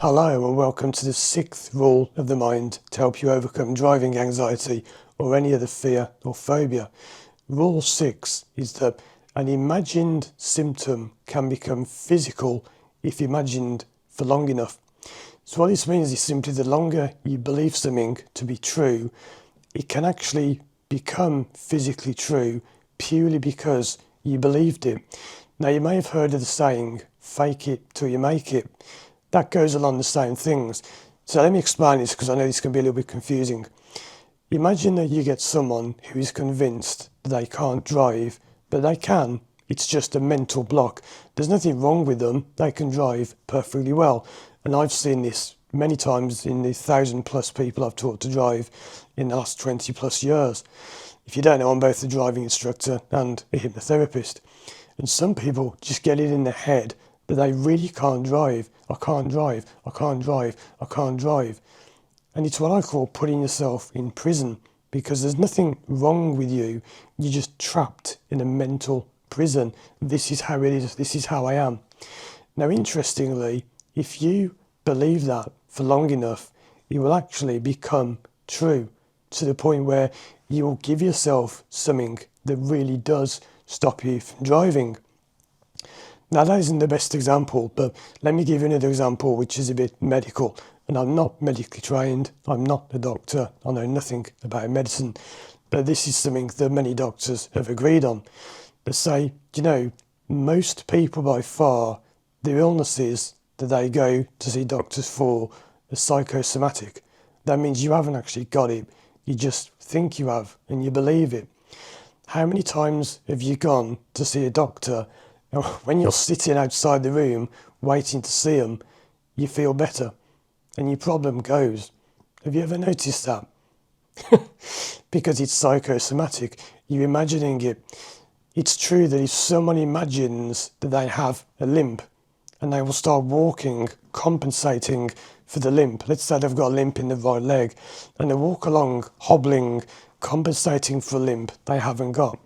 Hello and welcome to the 6th rule of the mind to help you overcome driving anxiety or any other fear or phobia. Rule 6 is that an imagined symptom can become physical if imagined for long enough. So what this means is simply the longer you believe something to be true, it can actually become physically true purely because you believed it. Now you may have heard of the saying, fake it till you make it. That goes along the same things. So let me explain this because I know this can be a little bit confusing. Imagine that you get someone who is convinced that they can't drive, but they can. It's just a mental block. There's nothing wrong with them. They can drive perfectly well. And I've seen this many times in the 1,000+ people I've taught to drive in the last 20+ years. If you don't know, I'm both a driving instructor and a hypnotherapist. And some people just get it in their head that they really can't drive. I can't drive, I can't drive, I can't drive. And it's what I call putting yourself in prison, because there's nothing wrong with you. You're just trapped in a mental prison. This is how it is, this is how I am. Now, interestingly, if you believe that for long enough, it will actually become true to the point where you will give yourself something that really does stop you from driving. Now, that isn't the best example, but let me give you another example which is a bit medical. And I'm not medically trained, I'm not a doctor, I know nothing about medicine, but this is something that many doctors have agreed on. They say, most people by far, their illnesses that they go to see doctors for are psychosomatic. That means you haven't actually got it, you just think you have and you believe it. How many times have you gone to see a doctor and when you're sitting outside the room waiting to see them, you feel better and your problem goes? Have you ever noticed that? Because it's psychosomatic, you're imagining it. It's true that if someone imagines that they have a limp and they will start walking, compensating for the limp. Let's say they've got a limp in the right leg and they walk along hobbling, compensating for a limp they haven't got.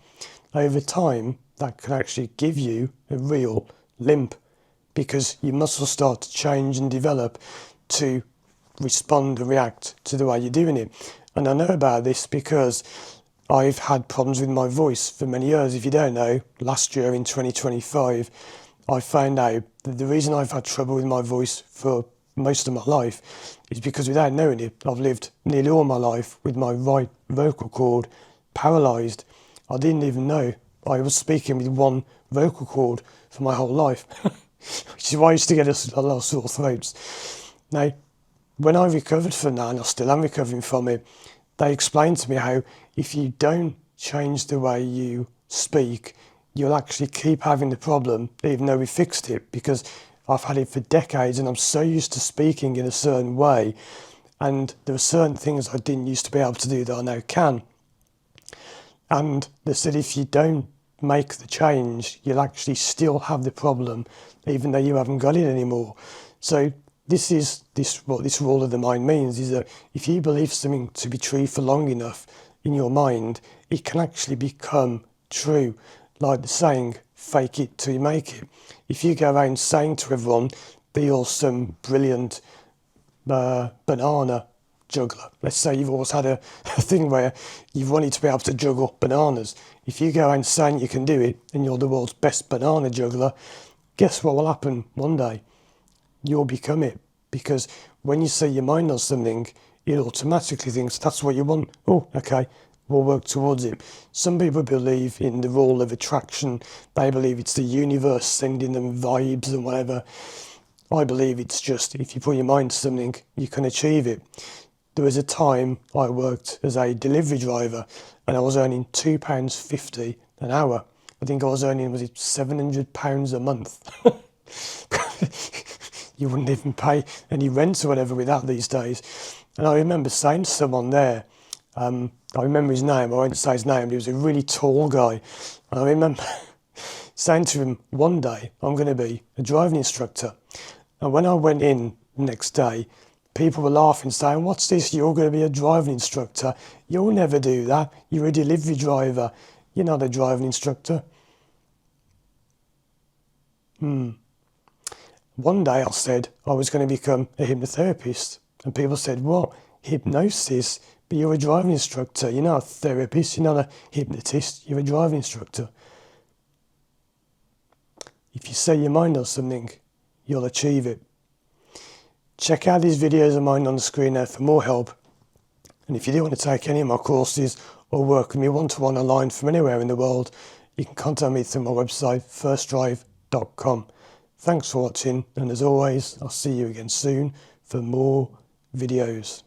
Over time, that can actually give you a real limp because your muscles start to change and develop to respond and react to the way you're doing it. And I know about this because I've had problems with my voice for many years. If you don't know, last year in 2025, I found out that the reason I've had trouble with my voice for most of my life is because without knowing it, I've lived nearly all my life with my right vocal cord paralysed. I didn't even know I was speaking with one vocal cord for my whole life, which is why I used to get a lot of sore throats. Now, when I recovered from that, and I still am recovering from it, they explained to me how if you don't change the way you speak, you'll actually keep having the problem, even though we fixed it, because I've had it for decades and I'm so used to speaking in a certain way. And there are certain things I didn't used to be able to do that I now can. And they said if you don't make the change, you'll actually still have the problem, even though you haven't got it anymore. So what this rule of the mind means is that if you believe something to be true for long enough in your mind, it can actually become true. Like the saying, fake it till you make it. If you go around saying to everyone that you're some brilliant banana juggler. Let's say you've always had a thing where you've wanted to be able to juggle bananas. If you go around saying you can do it and you're the world's best banana juggler, guess what will happen one day? You'll become it. Because when you say your mind on something, it automatically thinks that's what you want. Oh, okay, we'll work towards it. Some people believe in the rule of attraction. They believe it's the universe sending them vibes and whatever. I believe it's just if you put your mind to something, you can achieve it. There was a time I worked as a delivery driver and I was earning £2.50 an hour. I think I was earning, was it £700 a month? You wouldn't even pay any rent or whatever with that these days. And I remember saying to someone there, I remember his name, I won't say his name, but he was a really tall guy. And I remember saying to him, one day I'm going to be a driving instructor. And when I went in the next day, people were laughing, saying, what's this? You're going to be a driving instructor. You'll never do that. You're a delivery driver. You're not a driving instructor. One day I said I was going to become a hypnotherapist, and people said, "What? Hypnosis? But you're a driving instructor, you're not a therapist, you're not a hypnotist, you're a driving instructor." If you set your mind on something, you'll achieve it. Check out these videos of mine on the screen there for more help. And if you do want to take any of my courses or work with me one-to-one online from anywhere in the world, you can contact me through my website, firstdrive.com. Thanks for watching, and as always, I'll see you again soon for more videos.